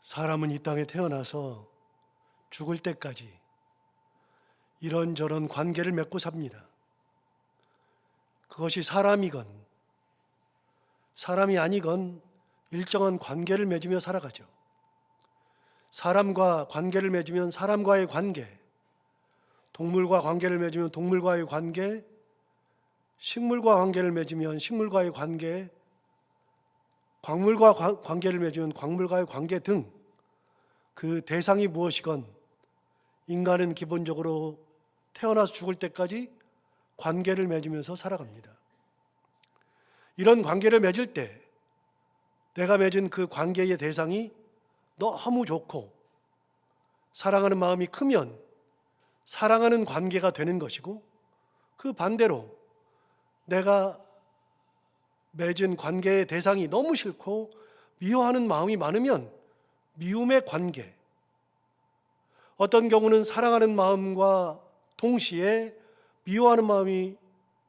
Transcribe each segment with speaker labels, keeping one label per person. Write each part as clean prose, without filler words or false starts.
Speaker 1: 사람은 이 땅에 태어나서 죽을 때까지 이런저런 관계를 맺고 삽니다. 그것이 사람이건 사람이 아니건 일정한 관계를 맺으며 살아가죠. 사람과 관계를 맺으면 사람과의 관계, 동물과 관계를 맺으면 동물과의 관계, 식물과 관계를 맺으면 식물과의 관계, 광물과 관계를 맺으면 광물과의 관계 등 그 대상이 무엇이건 인간은 기본적으로 태어나서 죽을 때까지 관계를 맺으면서 살아갑니다. 이런 관계를 맺을 때 내가 맺은 그 관계의 대상이 너무 좋고 사랑하는 마음이 크면 사랑하는 관계가 되는 것이고, 그 반대로 내가 맺은 관계의 대상이 너무 싫고 미워하는 마음이 많으면 미움의 관계, 어떤 경우는 사랑하는 마음과 동시에 미워하는 마음이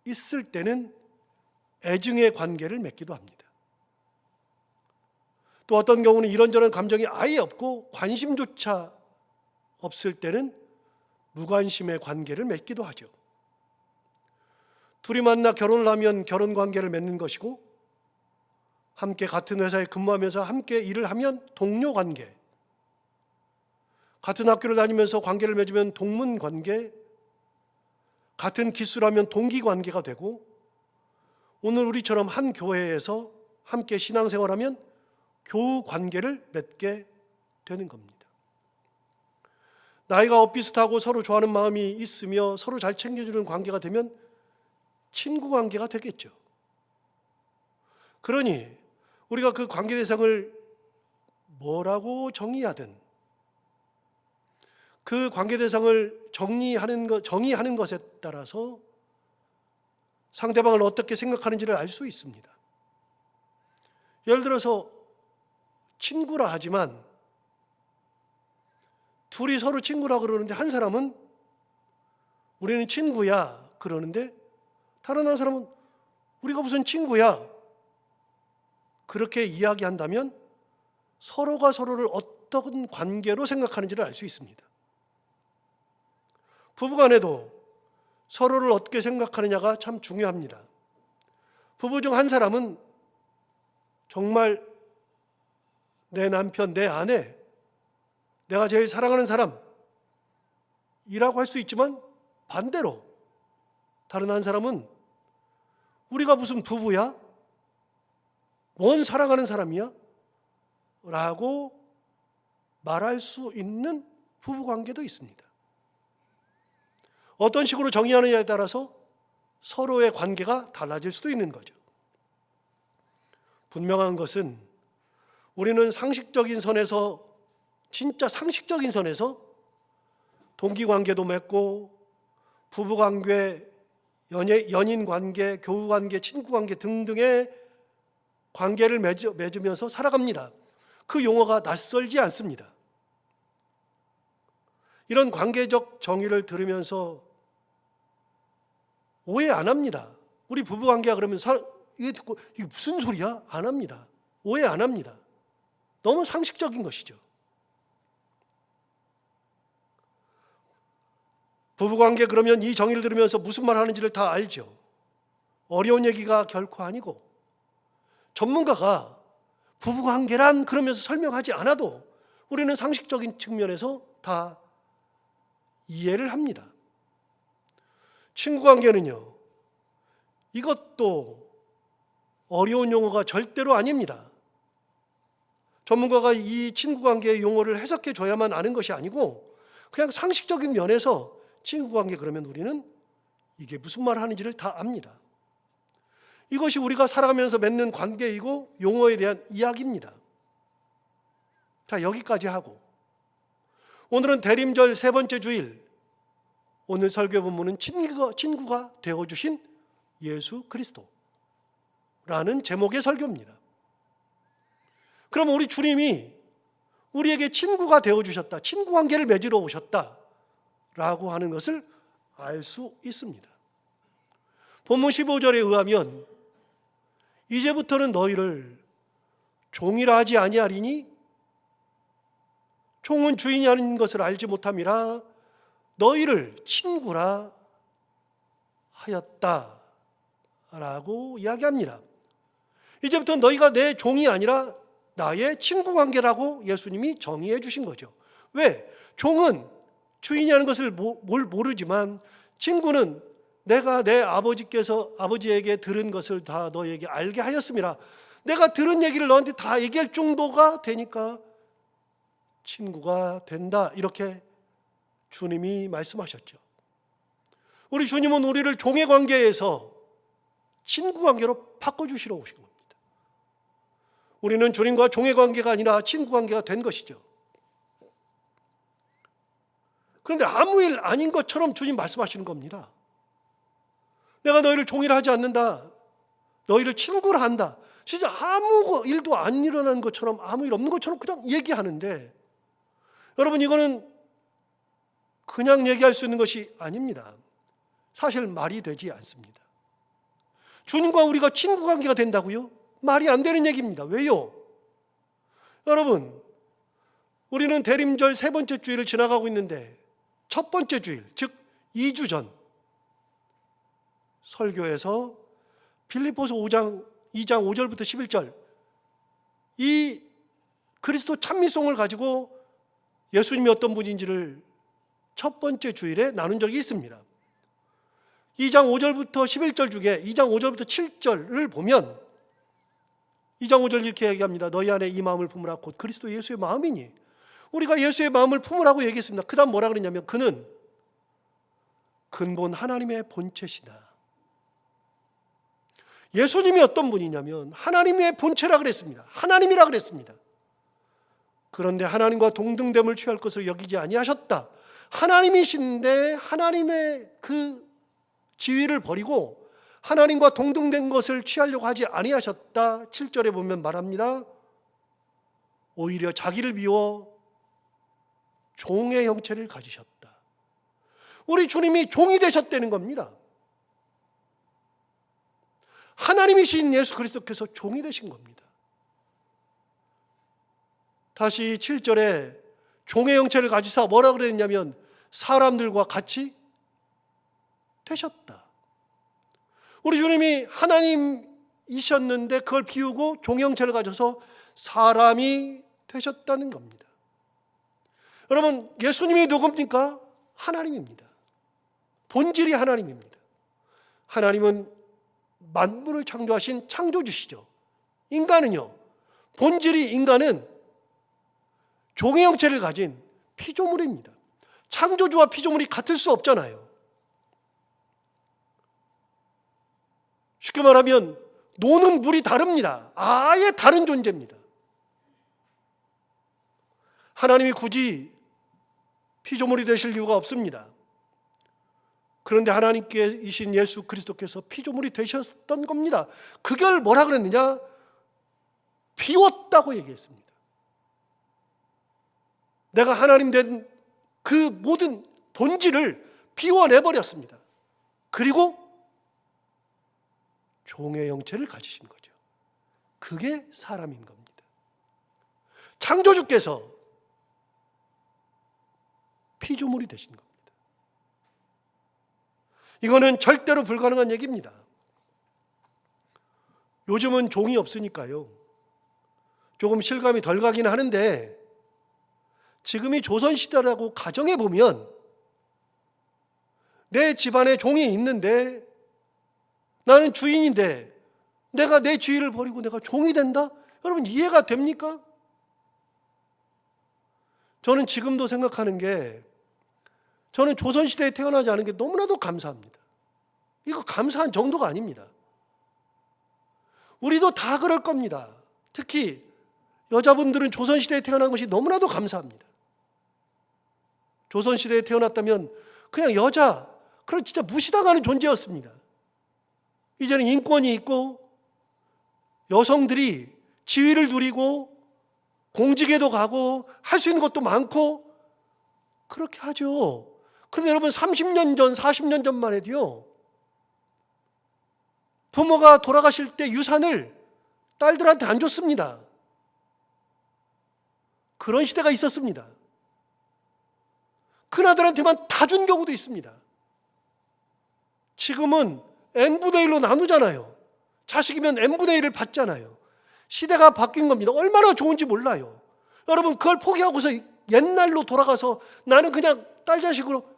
Speaker 1: 있을 때는 애증의 관계를 맺기도 합니다. 또 어떤 경우는 이런저런 감정이 아예 없고 관심조차 없을 때는 무관심의 관계를 맺기도 하죠. 둘이 만나 결혼을 하면 결혼 관계를 맺는 것이고, 함께 같은 회사에 근무하면서 함께 일을 하면 동료 관계, 같은 학교를 다니면서 관계를 맺으면 동문 관계, 같은 기수를 하면 동기 관계가 되고, 오늘 우리처럼 한 교회에서 함께 신앙생활하면 교우 관계를 맺게 되는 겁니다. 나이가 엇비슷하고 서로 좋아하는 마음이 있으며 서로 잘 챙겨주는 관계가 되면 친구 관계가 되겠죠. 그러니 우리가 그 관계 대상을 뭐라고 정의하든 그 관계 대상을 정의하는 것에 따라서 상대방을 어떻게 생각하는지를 알 수 있습니다. 예를 들어서 친구라 하지만 둘이 서로 친구라 그러는데 한 사람은 우리는 친구야 그러는데 다른 한 사람은 우리가 무슨 친구야 그렇게 이야기한다면 서로가 서로를 어떤 관계로 생각하는지를 알 수 있습니다. 부부간에도 서로를 어떻게 생각하느냐가 참 중요합니다. 부부 중 한 사람은 정말 내 남편, 내 아내, 내가 제일 사랑하는 사람이라고 할 수 있지만, 반대로 다른 한 사람은 우리가 무슨 부부야? 뭔 사랑하는 사람이야? 라고 말할 수 있는 부부관계도 있습니다. 어떤 식으로 정의하느냐에 따라서 서로의 관계가 달라질 수도 있는 거죠. 분명한 것은 우리는 상식적인 선에서, 진짜 상식적인 선에서 동기관계도 맺고 부부관계, 연인관계, 교우관계, 친구관계 등등의 관계를 맺으면서 살아갑니다. 그 용어가 낯설지 않습니다. 이런 관계적 정의를 들으면서 오해 안 합니다. 우리 부부관계야 그러면 이게 듣고 이게 무슨 소리야? 안 합니다. 오해 안 합니다. 너무 상식적인 것이죠. 부부관계 그러면 이 정의를 들으면서 무슨 말 하는지를 다 알죠. 어려운 얘기가 결코 아니고, 전문가가 부부관계란 그러면서 설명하지 않아도 우리는 상식적인 측면에서 다 이해를 합니다. 친구관계는요, 이것도 어려운 용어가 절대로 아닙니다. 전문가가 이 친구관계의 용어를 해석해 줘야만 아는 것이 아니고, 그냥 상식적인 면에서 친구관계 그러면 우리는 이게 무슨 말 하는지를 다 압니다. 이것이 우리가 살아가면서 맺는 관계이고 용어에 대한 이야기입니다. 자, 여기까지 하고 오늘은 대림절 세 번째 주일, 오늘 설교 본문은 친구가 되어주신 예수 그리스도라는 제목의 설교입니다. 그럼 우리 주님이 우리에게 친구가 되어주셨다, 친구 관계를 맺으러 오셨다라고 하는 것을 알 수 있습니다. 본문 15절에 의하면 이제부터는 너희를 종이라 하지 아니하리니 종은 주인이 아닌 것을 알지 못함이라 너희를 친구라 하였다라고 이야기합니다. 이제부터 너희가 내 종이 아니라 나의 친구 관계라고 예수님이 정의해 주신 거죠. 왜? 종은 주인이 하는 것을 모르지만 친구는 내가 내 아버지에게 들은 것을 다 너에게 알게 하였음이라. 내가 들은 얘기를 너한테 다 얘기할 정도가 되니까 친구가 된다. 이렇게 주님이 말씀하셨죠. 우리 주님은 우리를 종의 관계에서 친구 관계로 바꿔주시러 오신 겁니다. 우리는 주님과 종의 관계가 아니라 친구 관계가 된 것이죠. 그런데 아무 일 아닌 것처럼 주님 말씀하시는 겁니다. 내가 너희를 종이라 하지 않는다. 너희를 친구라 한다. 진짜 아무 일도 안 일어나는 것처럼, 아무 일 없는 것처럼 그냥 얘기하는데, 여러분, 이거는 그냥 얘기할 수 있는 것이 아닙니다. 사실 말이 되지 않습니다. 주님과 우리가 친구 관계가 된다고요? 말이 안 되는 얘기입니다. 왜요? 여러분, 우리는 대림절 세 번째 주일을 지나가고 있는데 첫 번째 주일, 즉 2주 전 설교에서 빌립보서 2장 5절부터 11절 이 그리스도 찬미송을 가지고 예수님이 어떤 분인지를 첫 번째 주일에 나눈 적이 있습니다. 2장 5절부터 11절 중에 2장 5절부터 7절을 보면 2장 5절 이렇게 얘기합니다. 너희 안에 이 마음을 품으라 곧 그리스도 예수의 마음이니. 우리가 예수의 마음을 품으라고 얘기했습니다. 그 다음 뭐라 그랬냐면 그는 근본 하나님의 본체시다. 예수님이 어떤 분이냐면 하나님의 본체라 그랬습니다. 하나님이라 그랬습니다. 그런데 하나님과 동등됨을 취할 것으로 여기지 아니하셨다. 하나님이신데 하나님의 그 지위를 버리고 하나님과 동등된 것을 취하려고 하지 아니하셨다. 7절에 보면 말합니다. 오히려 자기를 비워 종의 형체를 가지셨다. 우리 주님이 종이 되셨다는 겁니다. 하나님이신 예수 그리스도께서 종이 되신 겁니다. 다시 7절에 종의 형체를 가지사 뭐라 그랬냐면 사람들과 같이 되셨다. 우리 주님이 하나님이셨는데 그걸 비우고 종의 형체를 가져서 사람이 되셨다는 겁니다. 여러분, 예수님이 누굽니까? 하나님입니다. 본질이 하나님입니다. 하나님은 만물을 창조하신 창조주시죠. 인간은요, 본질이 인간은 종의 형체를 가진 피조물입니다. 창조주와 피조물이 같을 수 없잖아요. 쉽게 말하면 노는 물이 다릅니다. 아예 다른 존재입니다. 하나님이 굳이 피조물이 되실 이유가 없습니다. 그런데 하나님께이신 예수 그리스도께서 피조물이 되셨던 겁니다. 그걸 뭐라 그랬느냐? 비웠다고 얘기했습니다. 내가 하나님 된 그 모든 본질을 비워내버렸습니다. 그리고 종의 형체를 가지신 거죠. 그게 사람인 겁니다. 창조주께서 피조물이 되신 겁니다. 이거는 절대로 불가능한 얘기입니다. 요즘은 종이 없으니까요. 조금 실감이 덜 가긴 하는데 지금이 조선시대라고 가정해 보면 내 집안에 종이 있는데 나는 주인인데 내가 내 주인을 버리고 내가 종이 된다? 여러분 이해가 됩니까? 저는 지금도 생각하는 게 저는 조선시대에 태어나지 않은 게 너무나도 감사합니다. 이거 감사한 정도가 아닙니다. 우리도 다 그럴 겁니다. 특히 여자분들은 조선시대에 태어난 것이 너무나도 감사합니다. 조선시대에 태어났다면 그냥 여자, 그런 진짜 무시당하는 존재였습니다. 이제는 인권이 있고 여성들이 지위를 누리고 공직에도 가고 할 수 있는 것도 많고 그렇게 하죠. 그런데 여러분 30년 전, 40년 전만 해도요. 부모가 돌아가실 때 유산을 딸들한테 안 줬습니다. 그런 시대가 있었습니다. 큰아들한테만 다 준 경우도 있습니다. 지금은 n분의 1로 나누잖아요. 자식이면 n분의 1을 받잖아요. 시대가 바뀐 겁니다. 얼마나 좋은지 몰라요. 여러분, 그걸 포기하고서 옛날로 돌아가서 나는 그냥 딸 자식으로,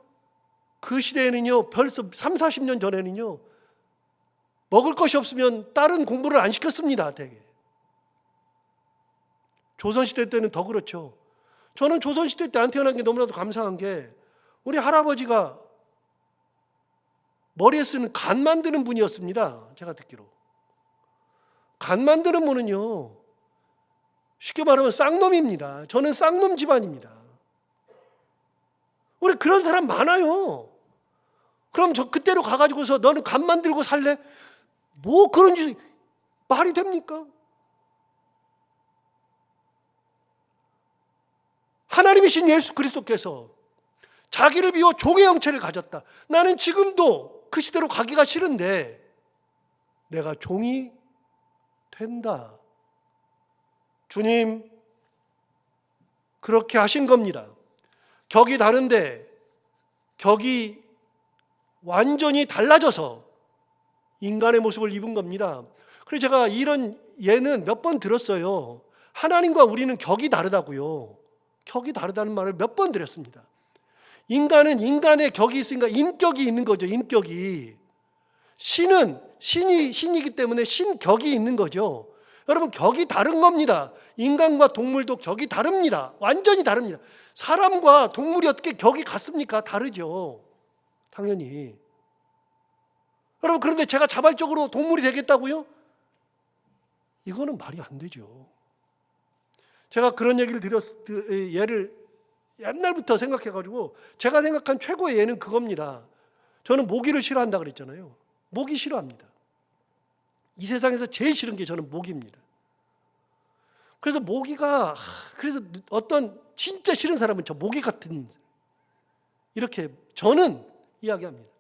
Speaker 1: 그 시대에는요, 벌써 3, 40년 전에는요, 먹을 것이 없으면 딸은 공부를 안 시켰습니다, 되게. 조선시대 때는 더 그렇죠. 저는 조선시대 때 안 태어난 게 너무나도 감사한 게, 우리 할아버지가 머리에 쓰는 간 만드는 분이었습니다. 제가 듣기로. 간 만드는 분은요, 쉽게 말하면 쌍놈입니다. 저는 쌍놈 집안입니다. 우리 그런 사람 많아요. 그럼 저 그때로 가가지고서 너는 간 만들고 살래? 뭐 그런 짓 말이 됩니까? 하나님이신 예수 그리스도께서 자기를 비워 종의 형체를 가졌다. 나는 지금도 그 시대로 가기가 싫은데 내가 종이 된다. 주님, 그렇게 하신 겁니다. 격이 다른데 격이 완전히 달라져서 인간의 모습을 입은 겁니다. 그래서 제가 이런 예는 몇 번 들었어요. 하나님과 우리는 격이 다르다고요. 격이 다르다는 말을 몇 번 드렸습니다. 인간은 인간의 격이 있으니까 인격이 있는 거죠. 인격이. 신은 신이기 때문에 신격이 있는 거죠. 여러분, 격이 다른 겁니다. 인간과 동물도 격이 다릅니다. 완전히 다릅니다. 사람과 동물이 어떻게 격이 같습니까? 다르죠. 당연히. 여러분, 그런데 제가 자발적으로 동물이 되겠다고요? 이거는 말이 안 되죠. 제가 그런 얘기를 예를 옛날부터 생각해가지고 제가 생각한 최고의 예는 그겁니다. 저는 모기를 싫어한다 그랬잖아요. 모기 싫어합니다. 이 세상에서 제일 싫은 게 저는 모기입니다. 그래서 모기가, 그래서 어떤 진짜 싫은 사람은 저 모기 같은, 이렇게 저는 이야기합니다.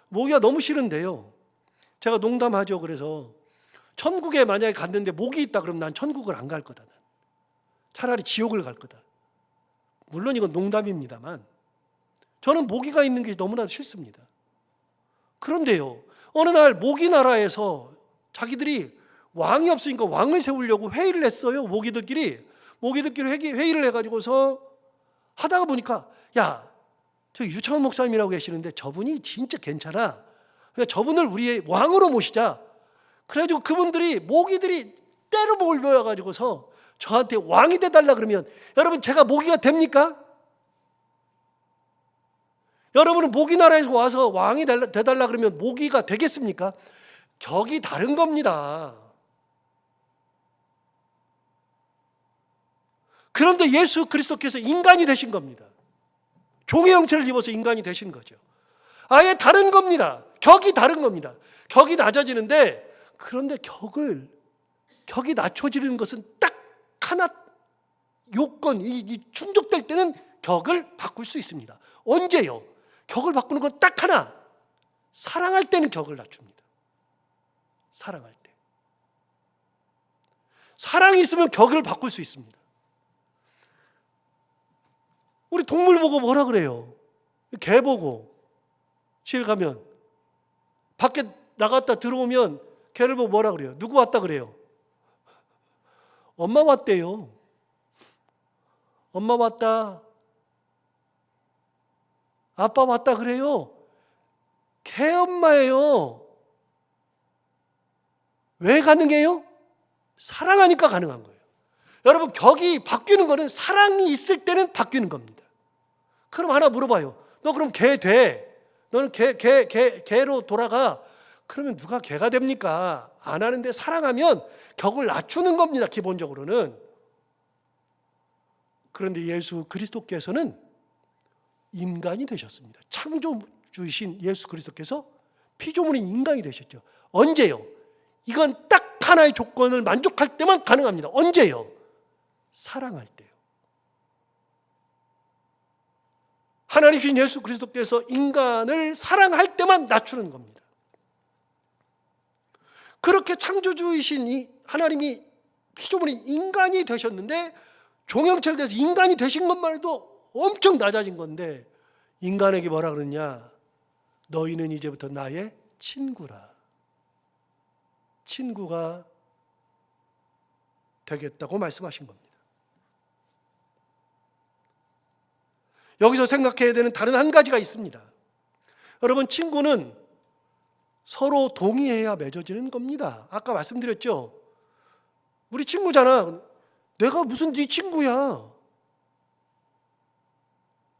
Speaker 1: 모기가 너무 싫은데요, 제가 농담하죠. 그래서 천국에 만약에 갔는데 모기 있다 그러면 난 천국을 안 갈 거다. 차라리 지옥을 갈 거다. 물론 이건 농담입니다만 저는 모기가 있는 게 너무나도 싫습니다. 그런데요, 어느 날 모기 나라에서 자기들이 왕이 없으니까 왕을 세우려고 회의를 했어요. 모기들끼리 회의를 해가지고서 하다가 보니까, 야, 저 유창원 목사님이라고 계시는데 저분이 진짜 괜찮아. 그러니까 저분을 우리의 왕으로 모시자. 그래가지고 그분들이, 모기들이 때로 몰려가지고서 저한테 왕이 돼달라 그러면, 여러분, 제가 모기가 됩니까? 여러분은 모기 나라에서 와서 왕이 돼달라 그러면 모기가 되겠습니까? 격이 다른 겁니다. 그런데 예수 그리스도께서 인간이 되신 겁니다. 종의 형체를 입어서 인간이 되신 거죠. 아예 다른 겁니다. 격이 다른 겁니다. 격이 낮아지는데, 그런데 격이 낮춰지는 것은 딱 하나 요건이 충족될 때는 격을 바꿀 수 있습니다. 언제요? 격을 바꾸는 건 딱 하나. 사랑할 때는 격을 낮춥니다. 사랑할 때. 사랑이 있으면 격을 바꿀 수 있습니다. 우리 동물 보고 뭐라 그래요? 개 보고 집에 가면, 밖에 나갔다 들어오면 개를 보고 뭐라 그래요? 누구 왔다 그래요? 엄마 왔대요. 엄마 왔다. 아빠 왔다 그래요. 개 엄마예요. 왜 가능해요? 사랑하니까 가능한 거예요. 여러분, 격이 바뀌는 거는 사랑이 있을 때는 바뀌는 겁니다. 그럼 하나 물어봐요. 너 그럼 개 돼? 너는 개로 돌아가. 그러면 누가 개가 됩니까? 안 하는데, 사랑하면 격을 낮추는 겁니다, 기본적으로는. 그런데 예수 그리스도께서는 인간이 되셨습니다. 창조주이신 예수 그리스도께서 피조물인 인간이 되셨죠. 언제요? 이건 딱 하나의 조건을 만족할 때만 가능합니다. 언제요? 사랑할 때요. 하나님이신 예수 그리스도께서 인간을 사랑할 때만 낮추는 겁니다. 그렇게 창조주이신 이 하나님이 피조물인 인간이 되셨는데, 종형체를 돼서 인간이 되신 것만 해도 엄청 낮아진 건데, 인간에게 뭐라 그러냐? 너희는 이제부터 나의 친구라. 친구가 되겠다고 말씀하신 겁니다. 여기서 생각해야 되는 다른 한 가지가 있습니다. 여러분, 친구는 서로 동의해야 맺어지는 겁니다. 아까 말씀드렸죠? 우리 친구잖아. 내가 무슨 네 친구야.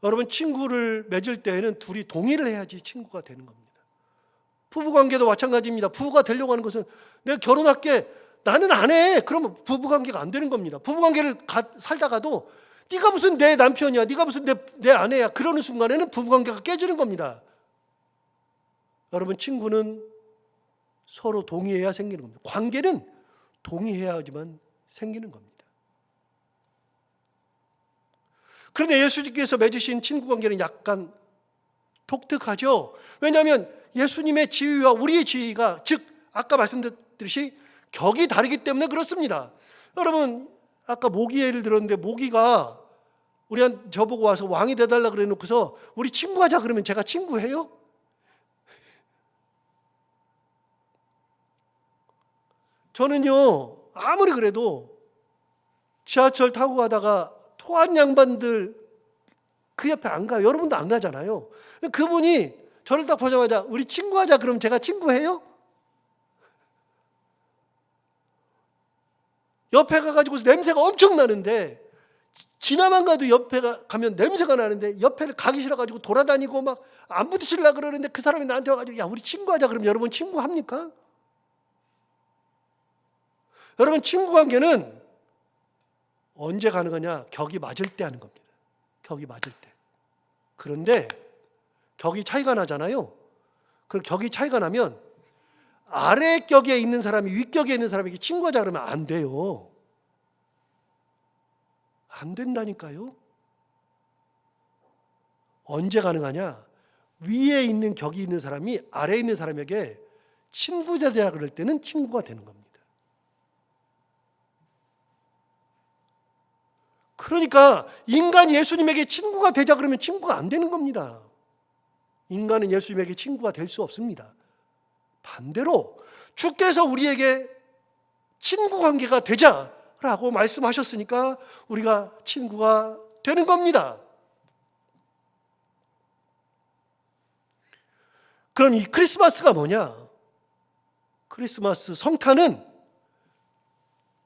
Speaker 1: 여러분, 친구를 맺을 때에는 둘이 동의를 해야지 친구가 되는 겁니다. 부부관계도 마찬가지입니다. 부부가 되려고 하는 것은 내가 결혼할게, 나는 안 해. 그러면 부부관계가 안 되는 겁니다. 부부관계를 살다가도 네가 무슨 내 남편이야, 네가 무슨 내 아내야, 그러는 순간에는 부부관계가 깨지는 겁니다. 여러분, 친구는 서로 동의해야 생기는 겁니다. 관계는 동의해야지만 생기는 겁니다. 그런데 예수님께서 맺으신 친구 관계는 약간 독특하죠. 왜냐하면 예수님의 지위와 우리의 지위가, 즉 아까 말씀드렸듯이 격이 다르기 때문에 그렇습니다. 여러분, 아까 모기 예를 들었는데, 모기가 우리한테 저보고 와서 왕이 돼달라 그래 놓고서 우리 친구하자 그러면 제가 친구해요? 저는요, 아무리 그래도 지하철 타고 가다가 토한 양반들 그 옆에 안 가요. 여러분도 안 가잖아요. 그분이 저를 딱 보자마자 우리 친구하자 그러면 제가 친구해요? 옆에 가가지고 냄새가 엄청 나는데, 지나만 가도 옆에 가면 냄새가 나는데 옆에를 가기 싫어가지고 돌아다니고 막 안 부딪히려고 그러는데 그 사람이 나한테 와가지고 야, 우리 친구하자 그러면 여러분 친구합니까? 여러분, 친구 관계는 언제 가능하냐? 격이 맞을 때 하는 겁니다. 격이 맞을 때. 그런데 격이 차이가 나잖아요. 그 격이 차이가 나면 아래 격에 있는 사람이 윗격에 있는 사람에게 친구하자 그러면 안 돼요. 안 된다니까요. 언제 가능하냐? 위에 있는 격이 있는 사람이 아래에 있는 사람에게 친구되자 그럴 때는 친구가 되는 겁니다. 그러니까 인간이 예수님에게 친구가 되자 그러면 친구가 안 되는 겁니다. 인간은 예수님에게 친구가 될 수 없습니다. 반대로 주께서 우리에게 친구 관계가 되자라고 말씀하셨으니까 우리가 친구가 되는 겁니다. 그럼 이 크리스마스가 뭐냐? 크리스마스 성탄은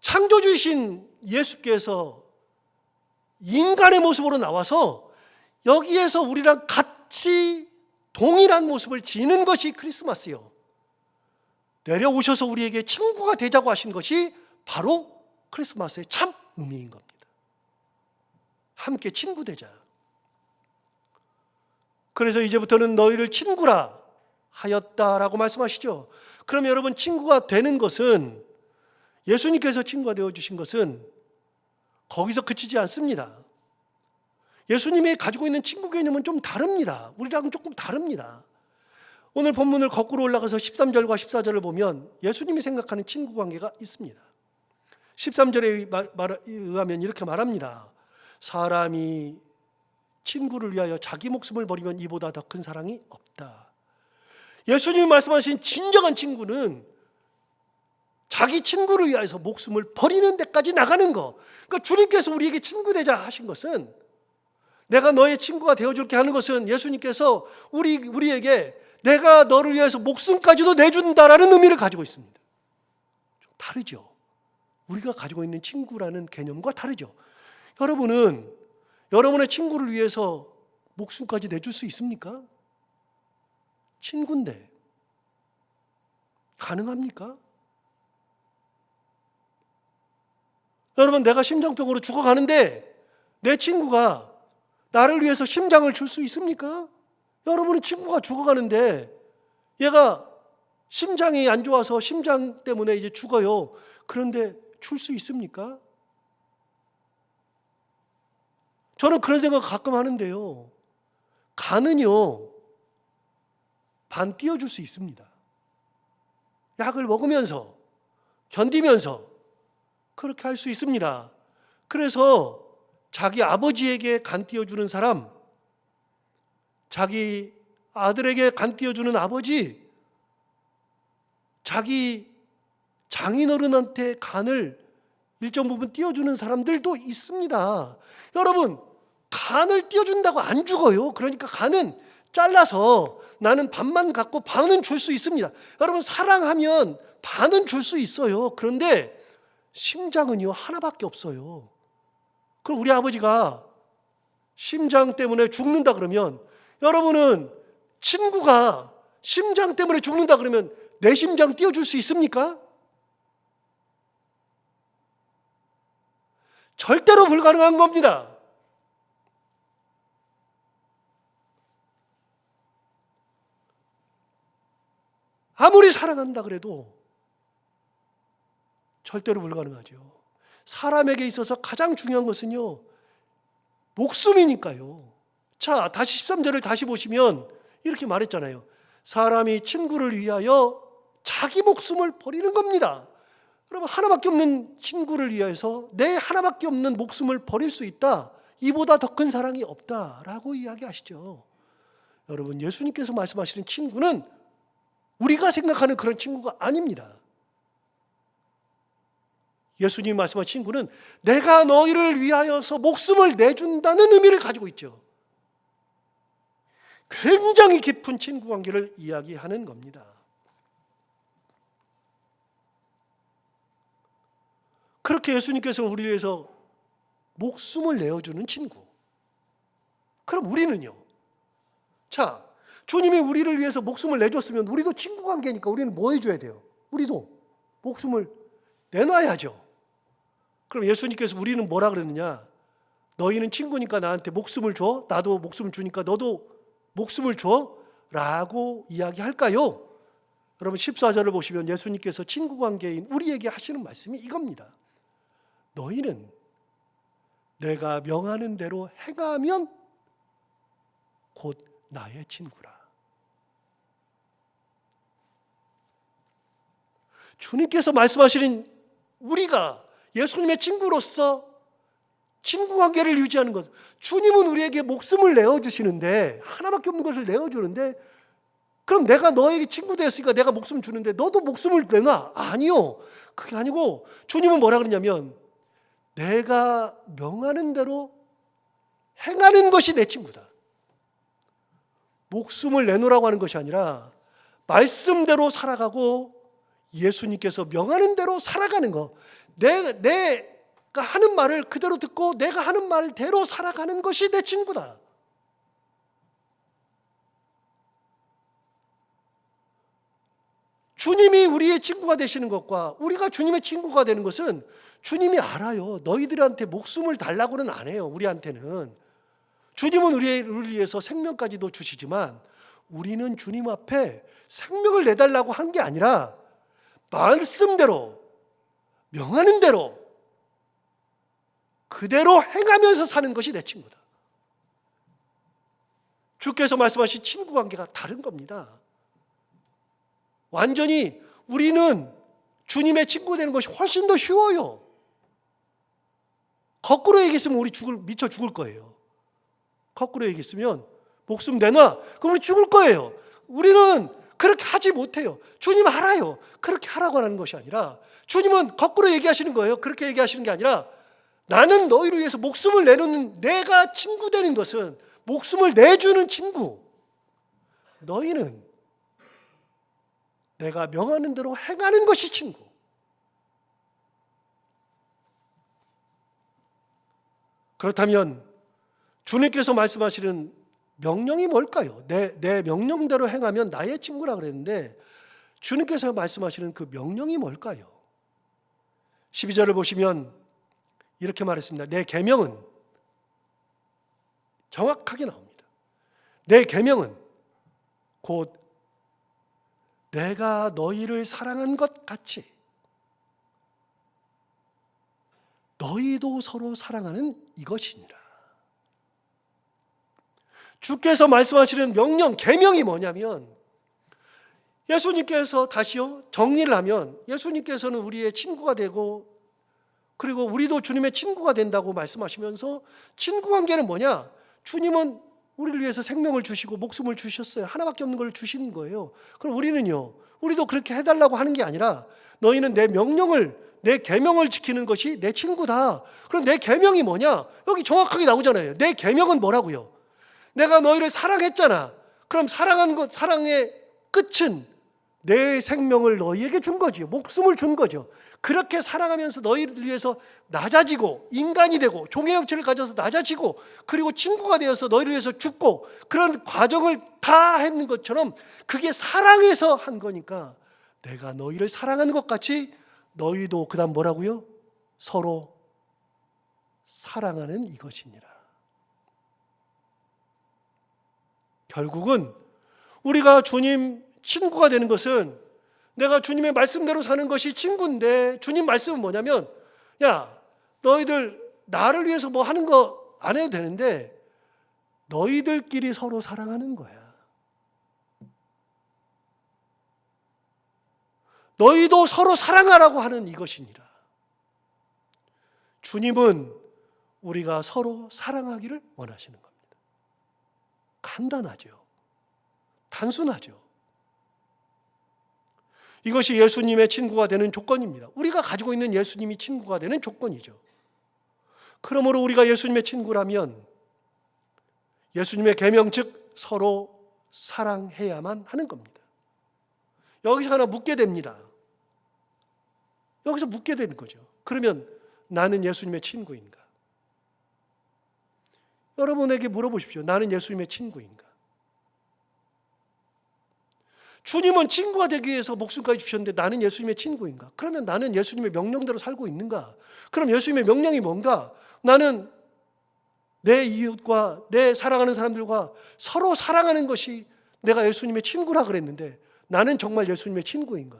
Speaker 1: 창조주이신 예수께서 인간의 모습으로 나와서 여기에서 우리랑 같이 동일한 모습을 지는 것이 크리스마스요. 내려오셔서 우리에게 친구가 되자고 하신 것이 바로 크리스마스의 참 의미인 겁니다. 함께 친구 되자. 그래서 이제부터는 너희를 친구라 하였다라고 말씀하시죠. 그럼 여러분, 친구가 되는 것은, 예수님께서 친구가 되어주신 것은 거기서 그치지 않습니다. 예수님이 가지고 있는 친구 개념은 좀 다릅니다. 우리랑은 조금 다릅니다. 오늘 본문을 거꾸로 올라가서 13절과 14절을 보면 예수님이 생각하는 친구 관계가 있습니다. 13절에 의하면 이렇게 말합니다. 사람이 친구를 위하여 자기 목숨을 버리면 이보다 더 큰 사랑이 없다. 예수님이 말씀하신 진정한 친구는 자기 친구를 위해서 목숨을 버리는 데까지 나가는 거. 그러니까 주님께서 우리에게 친구 되자 하신 것은, 내가 너의 친구가 되어줄게 하는 것은 예수님께서 우리에게 내가 너를 위해서 목숨까지도 내준다라는 의미를 가지고 있습니다. 좀 다르죠. 우리가 가지고 있는 친구라는 개념과 다르죠. 여러분은 여러분의 친구를 위해서 목숨까지 내줄 수 있습니까? 친구인데 가능합니까? 여러분, 내가 심장병으로 죽어가는데 내 친구가 나를 위해서 심장을 줄 수 있습니까? 여러분의 친구가 죽어가는데 얘가 심장이 안 좋아서 심장 때문에 이제 죽어요. 그런데 줄 수 있습니까? 저는 그런 생각 가끔 하는데요. 간은요, 반 띄워줄 수 있습니다. 약을 먹으면서, 견디면서 그렇게 할 수 있습니다. 그래서 자기 아버지에게 간 띄워주는 사람, 자기 아들에게 간 띄워주는 아버지, 자기 장인어른한테 간을 일정 부분 띄워주는 사람들도 있습니다. 여러분, 간을 띄워준다고 안 죽어요. 그러니까 간은 잘라서 나는 반만 갖고 반은 줄 수 있습니다. 여러분, 사랑하면 반은 줄 수 있어요. 그런데 심장은요, 하나밖에 없어요. 그럼 우리 아버지가 심장 때문에 죽는다 그러면, 여러분은 친구가 심장 때문에 죽는다 그러면 내 심장 띄워줄 수 있습니까? 절대로 불가능한 겁니다. 아무리 사랑한다 그래도 절대로 불가능하죠. 사람에게 있어서 가장 중요한 것은요, 목숨이니까요. 자, 다시 13절을 다시 보시면 이렇게 말했잖아요. 사람이 친구를 위하여 자기 목숨을 버리는 겁니다. 여러분, 하나밖에 없는 친구를 위해서 내 하나밖에 없는 목숨을 버릴 수 있다. 이보다 더 큰 사랑이 없다라고 이야기하시죠. 여러분, 예수님께서 말씀하시는 친구는 우리가 생각하는 그런 친구가 아닙니다. 예수님이 말씀하신 친구는 내가 너희를 위하여서 목숨을 내준다는 의미를 가지고 있죠. 굉장히 깊은 친구 관계를 이야기하는 겁니다. 그렇게 예수님께서는 우리를 위해서 목숨을 내어주는 친구. 그럼 우리는요? 자, 주님이 우리를 위해서 목숨을 내줬으면 우리도 친구 관계니까 우리는 뭐 해줘야 돼요? 우리도 목숨을 내놔야죠. 그럼 예수님께서 우리는 뭐라 그랬느냐? 너희는 친구니까 나한테 목숨을 줘. 나도 목숨을 주니까 너도 목숨을 줘. 라고 이야기할까요? 여러분, 14절을 보시면 예수님께서 친구 관계인 우리에게 하시는 말씀이 이겁니다. 너희는 내가 명하는 대로 행하면 곧 나의 친구라. 주님께서 말씀하시는 우리가 예수님의 친구로서 친구 관계를 유지하는 것. 주님은 우리에게 목숨을 내어주시는데, 하나밖에 없는 것을 내어주는데, 그럼 내가 너에게 친구 되었으니까 내가 목숨 주는데 너도 목숨을 내놔? 아니요. 그게 아니고 주님은 뭐라 그러냐면 내가 명하는 대로 행하는 것이 내 친구다. 목숨을 내놓으라고 하는 것이 아니라 말씀대로 살아가고 예수님께서 명하는 대로 살아가는 것. 내가 하는 말을 그대로 듣고 내가 하는 말대로 살아가는 것이 내 친구다. 주님이 우리의 친구가 되시는 것과 우리가 주님의 친구가 되는 것은 주님이 알아요. 너희들한테 목숨을 달라고는 안 해요. 우리한테는. 주님은 우리를 위해서 생명까지도 주시지만 우리는 주님 앞에 생명을 내달라고 한 게 아니라 말씀대로, 명하는 대로 그대로 행하면서 사는 것이 내 친구다. 주께서 말씀하신 친구 관계가 다른 겁니다. 완전히 우리는 주님의 친구 되는 것이 훨씬 더 쉬워요. 거꾸로 얘기했으면 우리 미쳐 죽을 거예요. 거꾸로 얘기했으면 목숨 내놔. 그럼 우리 죽을 거예요. 우리는 그렇게 하지 못해요. 주님 알아요. 그렇게 하라고 하는 것이 아니라 주님은 거꾸로 얘기하시는 거예요. 그렇게 얘기하시는 게 아니라 나는 너희를 위해서 목숨을 내놓는 내가 친구 되는 것은 목숨을 내주는 친구. 너희는 내가 명하는 대로 행하는 것이 친구. 그렇다면 주님께서 말씀하시는 명령이 뭘까요? 내 명령대로 행하면 나의 친구라 그랬는데 주님께서 말씀하시는 그 명령이 뭘까요? 12절을 보시면 이렇게 말했습니다. 내 계명은 정확하게 나옵니다. 내 계명은 곧 내가 너희를 사랑한 것 같이 너희도 서로 사랑하는 이것이니라. 주께서 말씀하시는 명령, 계명이 뭐냐면 예수님께서 다시요 정리를 하면 예수님께서는 우리의 친구가 되고 그리고 우리도 주님의 친구가 된다고 말씀하시면서 친구 관계는 뭐냐? 주님은 우리를 위해서 생명을 주시고 목숨을 주셨어요. 하나밖에 없는 걸 주시는 거예요. 그럼 우리는요, 우리도 그렇게 해달라고 하는 게 아니라 너희는 내 명령을, 내 계명을 지키는 것이 내 친구다. 그럼 내 계명이 뭐냐? 여기 정확하게 나오잖아요. 내 계명은 뭐라고요? 내가 너희를 사랑했잖아. 그럼 사랑한 것, 사랑의 끝은 내 생명을 너희에게 준 거지요. 목숨을 준 거죠. 그렇게 사랑하면서 너희를 위해서 낮아지고 인간이 되고 종의 형체를 가져서 낮아지고 그리고 친구가 되어서 너희를 위해서 죽고 그런 과정을 다 했는 것처럼 그게 사랑해서 한 거니까 내가 너희를 사랑하는 것 같이 너희도 그 다음 뭐라고요? 서로 사랑하는 이것이니라. 결국은 우리가 주님 친구가 되는 것은 내가 주님의 말씀대로 사는 것이 친구인데 주님 말씀은 뭐냐면 야 너희들 나를 위해서 뭐 하는 거 안 해도 되는데 너희들끼리 서로 사랑하는 거야. 너희도 서로 사랑하라고 하는 이것이니라. 주님은 우리가 서로 사랑하기를 원하시는 겁니다. 간단하죠. 단순하죠. 이것이 예수님의 친구가 되는 조건입니다. 우리가 가지고 있는 예수님이 친구가 되는 조건이죠. 그러므로 우리가 예수님의 친구라면 예수님의 계명 즉 서로 사랑해야만 하는 겁니다. 여기서 하나 묻게 됩니다. 여기서 묻게 되는 거죠. 그러면 나는 예수님의 친구인가? 여러분에게 물어보십시오. 나는 예수님의 친구인가? 주님은 친구가 되기 위해서 목숨까지 주셨는데 나는 예수님의 친구인가? 그러면 나는 예수님의 명령대로 살고 있는가? 그럼 예수님의 명령이 뭔가? 나는 내 이웃과 내 사랑하는 사람들과 서로 사랑하는 것이 내가 예수님의 친구라 그랬는데 나는 정말 예수님의 친구인가?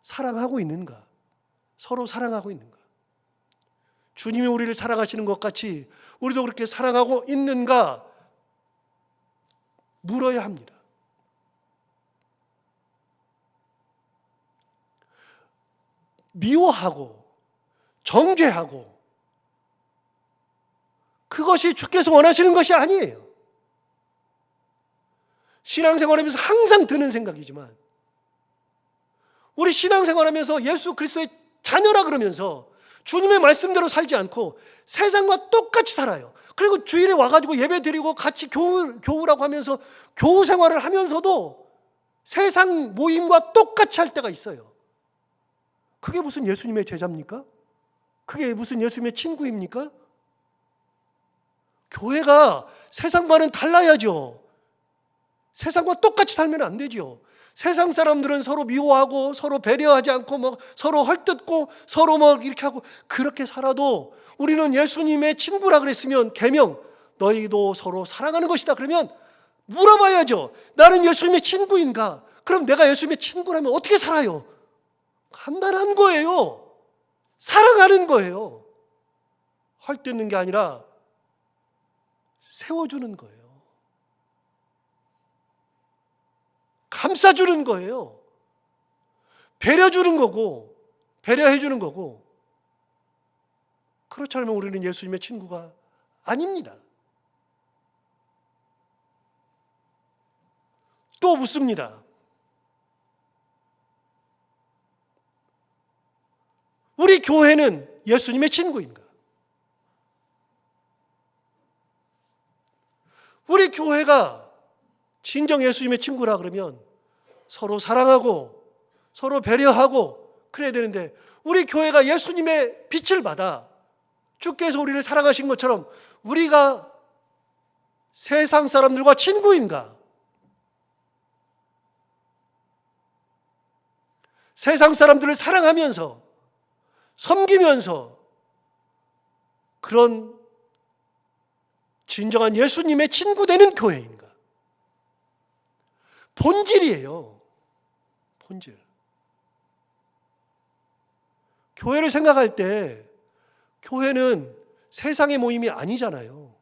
Speaker 1: 사랑하고 있는가? 서로 사랑하고 있는가? 주님이 우리를 사랑하시는 것 같이 우리도 그렇게 사랑하고 있는가? 물어야 합니다. 미워하고 정죄하고 그것이 주께서 원하시는 것이 아니에요. 신앙생활하면서 항상 드는 생각이지만 우리 신앙생활하면서 예수 그리스도의 자녀라 그러면서 주님의 말씀대로 살지 않고 세상과 똑같이 살아요. 그리고 주일에 와가지고 예배 드리고 같이 교우라고 하면서 교우 생활을 하면서도 세상 모임과 똑같이 할 때가 있어요. 그게 무슨 예수님의 제자입니까? 그게 무슨 예수님의 친구입니까? 교회가 세상과는 달라야죠. 세상과 똑같이 살면 안 되죠. 세상 사람들은 서로 미워하고 서로 배려하지 않고 뭐 서로 헐뜯고 서로 뭐 이렇게 하고 그렇게 살아도 우리는 예수님의 친구라 그랬으면 계명 너희도 서로 사랑하는 것이다 그러면 물어봐야죠. 나는 예수님의 친구인가? 그럼 내가 예수님의 친구라면 어떻게 살아요? 간단한 거예요. 사랑하는 거예요. 헐뜯는 게 아니라 세워주는 거예요. 감싸주는 거예요. 배려주는 거고 배려해주는 거고 그렇지 않으면 우리는 예수님의 친구가 아닙니다. 또 묻습니다. 우리 교회는 예수님의 친구인가? 우리 교회가 진정 예수님의 친구라 그러면 서로 사랑하고 서로 배려하고 그래야 되는데 우리 교회가 예수님의 빛을 받아 주께서 우리를 사랑하신 것처럼 우리가 세상 사람들과 친구인가? 세상 사람들을 사랑하면서 섬기면서 그런 진정한 예수님의 친구 되는 교회인가? 본질이에요. 본질. 교회를 생각할 때 교회는 세상의 모임이 아니잖아요.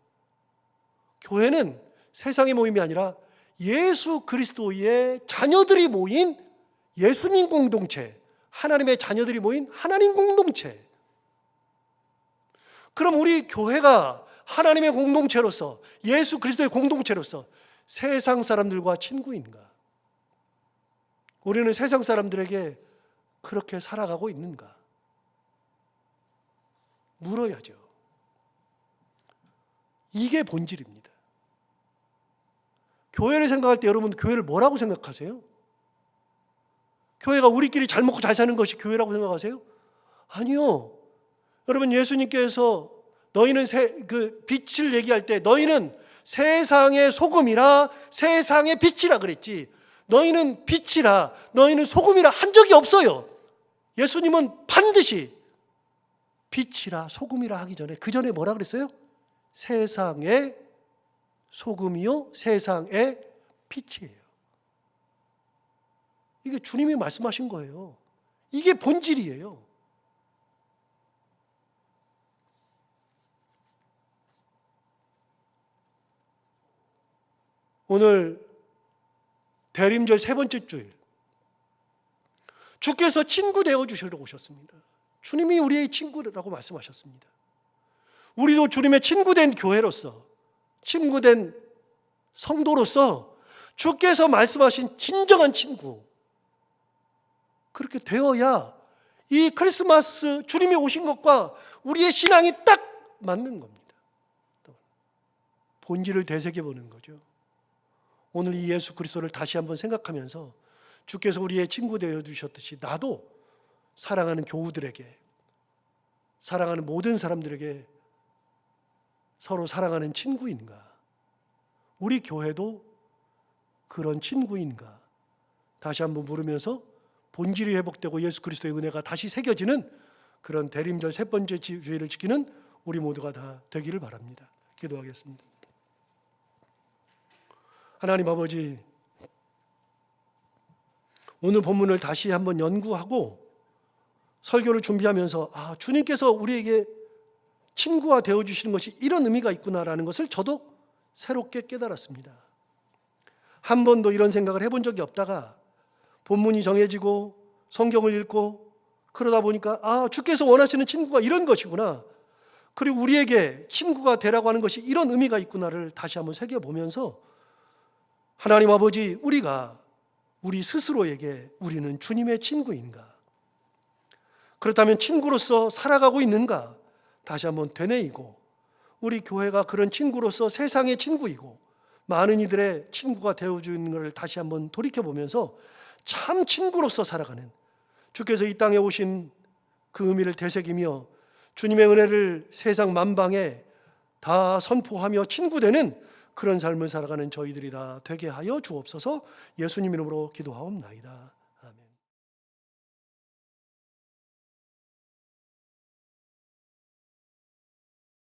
Speaker 1: 교회는 세상의 모임이 아니라 예수 그리스도의 자녀들이 모인 예수님 공동체, 하나님의 자녀들이 모인 하나님 공동체. 그럼 우리 교회가 하나님의 공동체로서, 예수 그리스도의 공동체로서 세상 사람들과 친구인가? 우리는 세상 사람들에게 그렇게 살아가고 있는가? 물어야죠. 이게 본질입니다. 교회를 생각할 때 여러분 교회를 뭐라고 생각하세요? 교회가 우리끼리 잘 먹고 잘 사는 것이 교회라고 생각하세요? 아니요. 여러분 예수님께서 너희는 빛을 얘기할 때 너희는 세상의 소금이라 세상의 빛이라 그랬지, 너희는 빛이라 너희는 소금이라 한 적이 없어요. 예수님은 반드시 빛이라 소금이라 하기 전에 그 전에 뭐라 그랬어요? 세상의 소금이요 세상의 빛이에요. 이게 주님이 말씀하신 거예요. 이게 본질이에요. 오늘 대림절 세 번째 주일, 주께서 친구 되어 주시러 오셨습니다. 주님이 우리의 친구라고 말씀하셨습니다. 우리도 주님의 친구된 교회로서, 친구된 성도로서 주께서 말씀하신 진정한 친구, 그렇게 되어야 이 크리스마스 주님이 오신 것과 우리의 신앙이 딱 맞는 겁니다. 본질을 되새겨보는 거죠. 오늘 이 예수 그리스도를 다시 한번 생각하면서 주께서 우리의 친구 되어 주셨듯이 나도 사랑하는 교우들에게, 사랑하는 모든 사람들에게 서로 사랑하는 친구인가? 우리 교회도 그런 친구인가? 다시 한번 물으면서 본질이 회복되고 예수 그리스도의 은혜가 다시 새겨지는 그런 대림절 세 번째 주일을 지키는 우리 모두가 다 되기를 바랍니다. 기도하겠습니다. 하나님 아버지, 오늘 본문을 다시 한번 연구하고 설교를 준비하면서 주님께서 우리에게 친구가 되어주시는 것이 이런 의미가 있구나라는 것을 저도 새롭게 깨달았습니다. 한 번도 이런 생각을 해본 적이 없다가 본문이 정해지고 성경을 읽고 그러다 보니까 주께서 원하시는 친구가 이런 것이구나, 그리고 우리에게 친구가 되라고 하는 것이 이런 의미가 있구나를 다시 한번 새겨보면서 하나님 아버지, 우리가 우리 스스로에게 우리는 주님의 친구인가? 그렇다면 친구로서 살아가고 있는가? 다시 한번 되뇌이고, 우리 교회가 그런 친구로서 세상의 친구이고 많은 이들의 친구가 되어주는 것을 다시 한번 돌이켜보면서 참 친구로서 살아가는, 주께서 이 땅에 오신 그 의미를 되새기며 주님의 은혜를 세상 만방에 다 선포하며 친구되는 그런 삶을 살아가는 저희들이 다 되게 하여 주옵소서. 예수님 이름으로 기도하옵나이다.